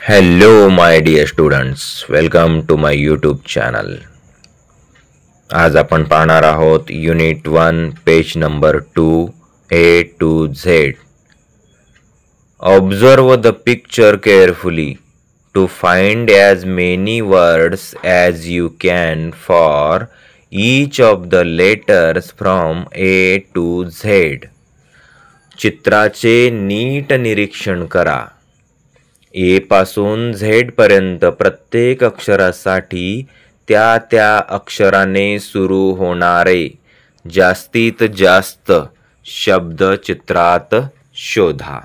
Hello my dear students, welcome to my YouTube channel. आज आपण पाहणार आहोत unit 1 page number 2 A to Z. Observe the picture carefully to find as many words as you can for each of the letters from A to Z. चित्राचे नीट निरीक्षण करा. ए पासून Z पर्यंत प्रत्येक अक्षरासाठी त्या अक्षराने सुरू होणारे जास्तीत जास्त शब्द चित्रात शोधा.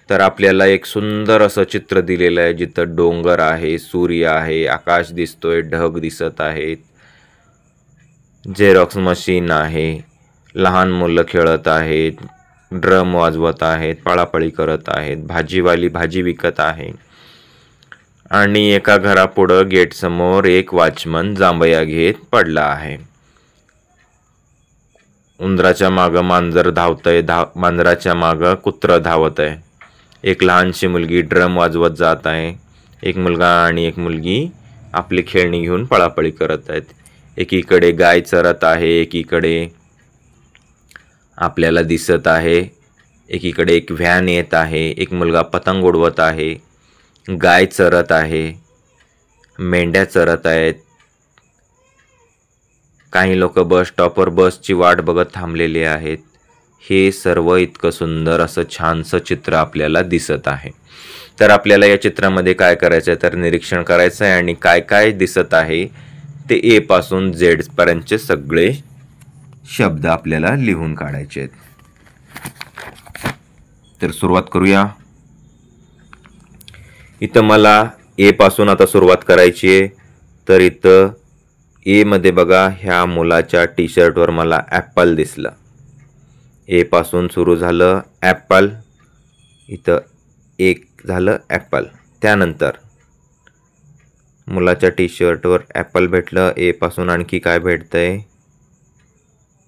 तर आपल्याला एक सुंदर असं चित्र दिलेलं आहे, जिथं डोंगर आहे, सूर्य आहे, आकाश दिसतोय, ढग दिसत आहेत, झेरॉक्स मशीन आहे, लहान मुलं खेळत आहेत, ड्रम वाजवत आहेत, पळापळी करत आहेत, भाजीवाली भाजी विकत आहे आणि एका घरापुढं गेट समोर एक वॉचमन जांभया घेत पडला आहे. उंदराच्या मागं मांजर धावतंय, मांजराच्या मागं कुत्रं धावत आहे. एक लहानशी मुलगी ड्रम वाजवत जात आहे. एक मुलगा आणि एक मुलगी आपली खेळणी घेऊन पळापळी करत आहेत. एकीकडे गाय चरत आहे, एकीकडे आपल्याला दिसत आहे, एकीकडे एक व्हॅन येत आहे, एक मुलगा पतंग उडवत आहे, गाय चरत आहे, मेंढ्या चरत आहेत. काही लोक बस स्टॉपवर बसची वाट बघत थांबलेले आहेत. हे सर्व इतकं सुंदर असं छानसं चित्र आपल्याला दिसत आहे. तर आपल्याला या चित्रामध्ये काय करायचं आहे, तर निरीक्षण करायचं आहे आणि काय काय दिसत आहे ते ए पासून झेड पर्यंतचे सगळे शब्द आपल्याला लिहून काढायचे आहेत. तर सुरुवात करूया. इथं मला ए पासून आता सुरुवात करायची आहे. तर इथं ए मध्ये बघा, ह्या मुलाच्या टी शर्टवर मला ॲपल दिसलं. ए पासून सुरू झालं ॲपल, इथं एक झालं ॲपल. त्यानंतर मुलाच्या टी शर्टवर ॲपल भेटलं. ए पासून आणखी काय भेटतंय?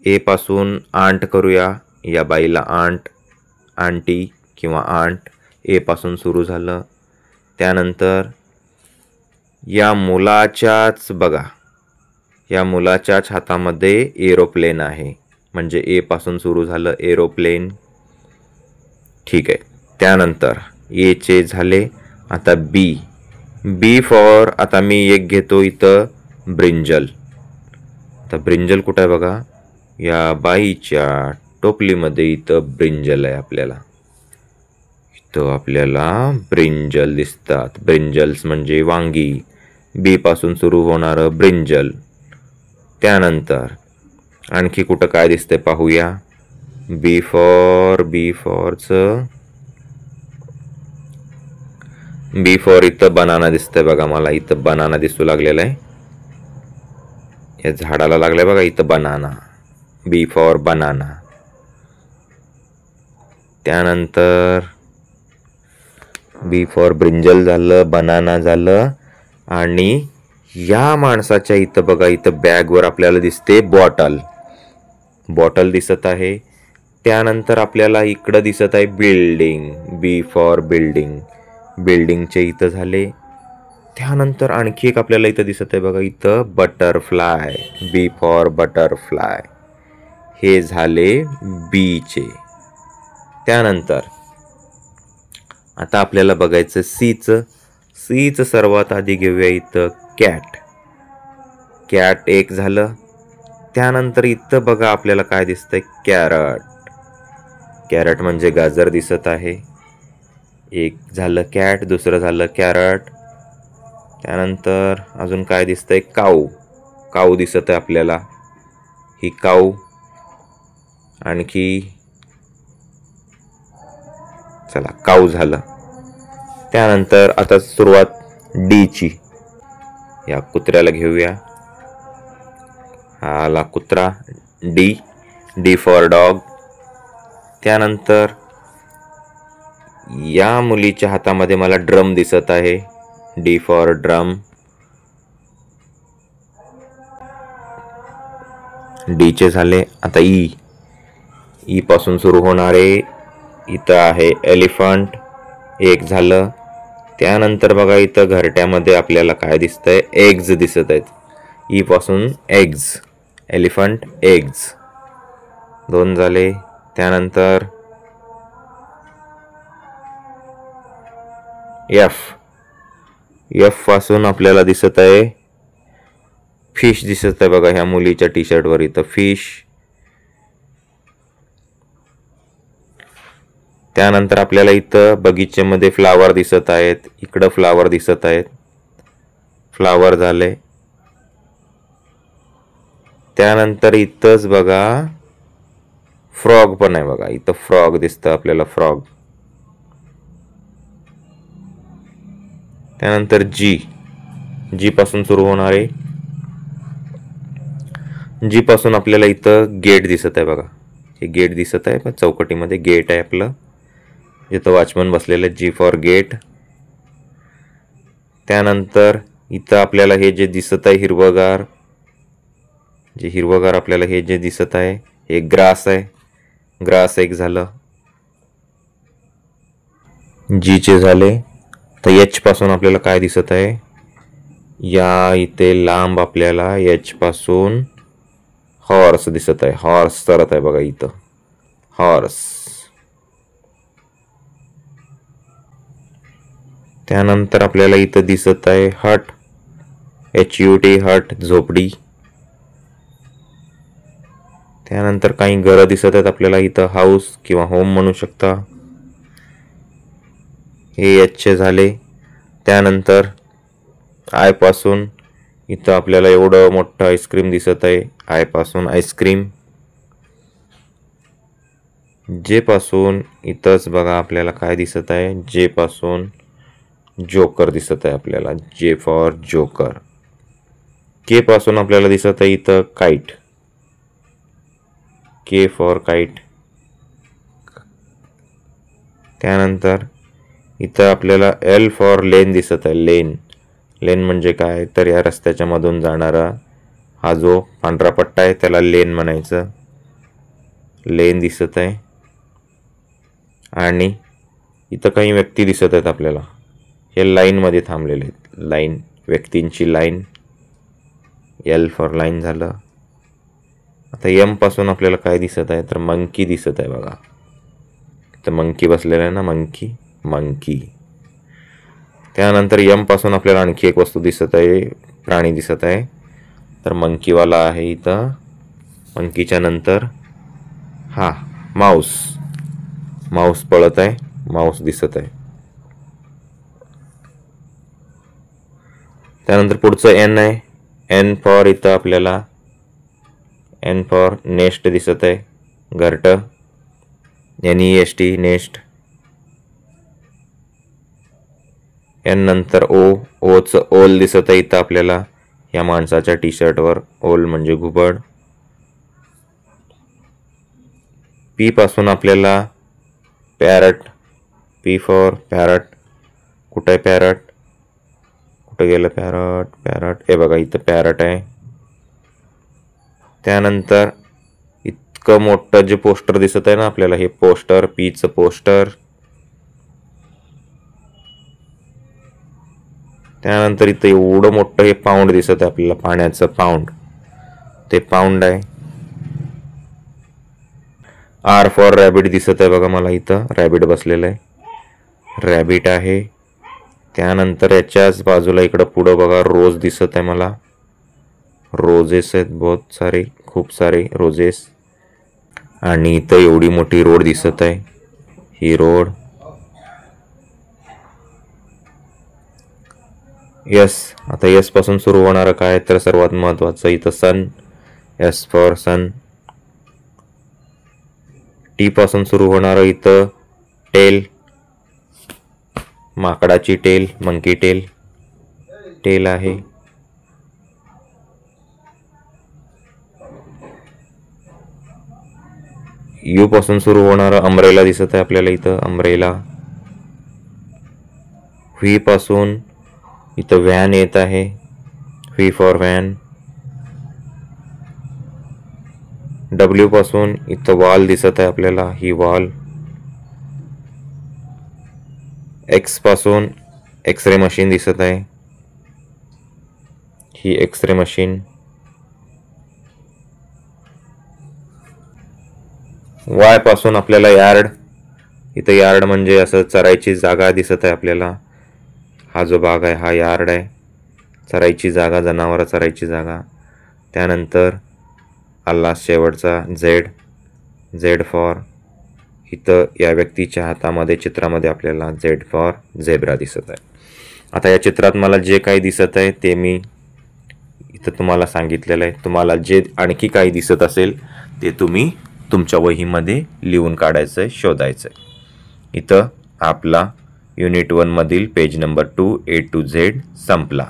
ए पासून आंट करूया. या बाईला आंट, आंटी किंवा आंट ए पासून सुरू झालं. त्यानंतर या मुलाच्याच बघा, या मुलाच्याच हातामध्ये एरोप्लेन आहे, म्हणजे ए पासून सुरू झालं एरोप्लेन. ठीक आहे. त्यानंतर एचे झाले. आता बी, बी फॉर, आता मी एक घेतो इथं ब्रिंजल. आता ब्रिंजल कुठं आहे बघा, या बाईच्या टोपलीमध्ये इथं ब्रिंजल आहे. आपल्याला इथं आपल्याला ब्रिंजल दिसतात. ब्रिंजल्स म्हणजे वांगी. बी पासून सुरू होणारं ब्रिंजल. त्यानंतर आणखी कुठं काय दिसतंय पाहूया. बी फॉरचं, बी फॉर इथं बनाना दिसतंय बघा. मला इथं बनाना दिसू लागलेला आहे. या झाडाला लागलंय बघा इथं बनाना. B for banana. त्यानंतर बी फॉर ब्रिंजल झालं, बनाना झालं आणि या माणसाच्या इथं बघा, इथं बॅगवर आपल्याला दिसते बॉटल. बॉटल दिसत आहे. त्यानंतर आपल्याला इकडं दिसत आहे बिल्डिंग. B for building. बिल्डिंगचे इथं झाले. त्यानंतर आणखी एक आपल्याला इथं दिसत आहे बघा, इथं बटरफ्लाय. B for butterfly. हे झाले बीचे. त्यानंतर आता आपल्याला बघायचं सीचं. सीचं सर्वात आधी घेऊया इथं कॅट. कॅट एक झालं. त्यानंतर इथं बघा आपल्याला काय दिसतंय, कॅरट. कॅरट म्हणजे गाजर दिसत आहे. एक झालं कॅट, दुसरं झालं कॅरट. त्यानंतर अजून काय दिसतंय, काऊ. काऊ दिसत आहे आपल्याला, ही काऊ. आणखी चला काऊ झालं. त्यानंतर आता सुरुवात डीची. या कुत्र्याला घेऊया. हा आला कुत्रा. D, D for dog. त्यानंतर या मुलीच्या हातामध्ये मला ड्रम दिसत आहे. D for drum. डीचे झाले. आता ई, ई पासून सुरू होणारे इथं आहे एलिफंट. एक झालं. त्यानंतर बघा इथं घरट्यामध्ये आपल्याला काय दिसतंय, एग्ज दिसत आहेत. ई पासून एग्ज, एलिफंट एग्ज 2 झाले. त्यानंतर एफ पासून आपल्याला दिसत आहे फिश दिसत आहे बघा ह्या मुलीच्या टी शर्टवर इथं फिश. त्यानंतर आपल्याला इथं बगीचेमध्ये फ्लावर दिसत आहेत, इकडं फ्लावर दिसत आहेत, फ्लावर झाले. त्यानंतर इथंच बघा फ्रॉग पण आहे बघा, इथं फ्रॉग दिसतं आपल्याला फ्रॉग. त्यानंतर जी पासून सुरू होणारे, जी पासून आपल्याला इथं गेट दिसत आहे बघा, हे गेट दिसत आहे चौकटीमध्ये गेट आहे आपलं, जिथं वॉचमन बसलेलं जी फॉर गेट. त्यानंतर इथं आपल्याला हे जे दिसत आहे हिरवगार आपल्याला हे जे दिसत आहे हे ग्रास आहे, ग्रास एक झालं, जी चे झाले. तर एच पासून आपल्याला काय दिसत आहे, या इथे लांब आपल्याला एच पासून हॉर्स दिसत आहे, हॉर्स सरत आहे बघा इथं हॉर्स. त्यानंतर आपल्याला इथं दिसत आहे हट, HUT हट, झोपडी. त्यानंतर काही घरं दिसत आहेत आपल्याला इथं, हाऊस किंवा होम म्हणू शकता, हे एचचे झाले. त्यानंतर आय पासून इथं आपल्याला एवढं मोठं आईस्क्रीम दिसत आहे, आय पासून आईस्क्रीम. जे पासून इथंच बघा आपल्याला काय दिसत आहे, जे पासून जोकर दिसत आहे आपल्याला, जे फॉर जोकर. के पासून आपल्याला दिसत आहे इथं काईट, के फॉर काईट. त्यानंतर इथं आपल्याला एल फॉर लेन दिसत आहे, लेन. लेन म्हणजे काय तर या रस्त्याच्या मधून जाणारा हा जो पांढरा पट्टा आहे त्याला लेन म्हणायचं, लेन दिसत आहे. आणि इथं काही व्यक्ती दिसत आहेत आपल्याला, हे लाईनमध्ये थांबलेले आहेत, लाईन, व्यक्तींची लाईन, एल फॉर लाईन झालं. आता एम पासून आपल्याला काय दिसत आहे तर मंकी दिसत आहे बघा, तर मंकी बसलेला आहे ना, मंकी. त्यानंतर एम पासून आपल्याला आणखी एक वस्तू दिसत आहे, प्राणी दिसत आहे, तर मंकीवाला आहे इथं. मंकीच्या नंतर हा माऊस पळत आहे, माऊस दिसत आहे. त्यानंतर पुढचं एन आहे, एन फॉर इथं आपल्याला एन फॉर नेस्ट दिसत आहे, घरट, NEST नेस्ट. एन नंतर ओचं ओल दिसत आहे इथं आपल्याला या माणसाच्या टी शर्टवर, ओल म्हणजे घुबड. पी पासून आपल्याला पॅरट, पी फॉर पॅरट. कुठं आहे पॅरट, कुठं गेलं पॅरट, हे बघा इथं पॅरट आहे. त्यानंतर इतकं मोठं जे पोस्टर दिसत आहे ना आपल्याला, हे पोस्टर, पीचं पोस्टर. त्यानंतर इथं एवढं मोठं हे पाऊंड दिसत आहे आपल्याला, पाण्याचं पाऊंड, ते पाऊंड आहे. आर फॉर रॅबिट दिसत आहे बघा मला इथं, रॅबिट बसलेलं आहे, रॅबिट आहे. त्यानंतर याच्याच बाजूला इकडं पुढं बघा रोज दिसत आहे मला, रोजेस आहेत बहुत सारे, खूप सारे रोजेस. आणि इथं एवढी मोठी रोड दिसत आहे, ही रोड. यस, आता यस पासून सुरू होणारं काय तर सर्वात महत्वाचं इथं sun, S for sun. T पासून सुरू होणारं इथं टेल, माकडाची टेल, मंकी टेल, टेल आहे. यू पासून सुरू होणारं अम्ब्रेला दिसत आहे आपल्याला इथं, अम्ब्रेला. व्ही पासून इथं व्हॅन येत आहे, व्ही फॉर व्हॅन. डब्ल्यू पासून इथं वॉल दिसत आहे आपल्याला, ही वॉल. एक्स पासून एक्सरे मशीन दिसत आहे. ही एक्सरे मशीन. वाय पासून आपल्याला यार्ड, इथं यार्ड म्हणजे असं चरायची जागा दिसत आहे आपल्याला. हा जो भाग आहे हा यार्ड आहे, चरायची जागा, जनावरं चरायची जागा. त्यानंतर आला शेवटचा झेड फॉर. इथं या व्यक्तीच्या हातामध्ये चित्रामध्ये आपल्याला झेड फॉर झेब्रा दिसत आहे. आता या चित्रात मला जे काही दिसत आहे ते मी इथं तुम्हाला सांगितलेलं आहे. तुम्हाला जे आणखी काही दिसत असेल ते तुम्ही तुमच्या वहीमध्ये लिहून काढायचं आहे, शोधायचं आहे. इथं आपला युनिट 1 मधील page number 2 A to Z संपला.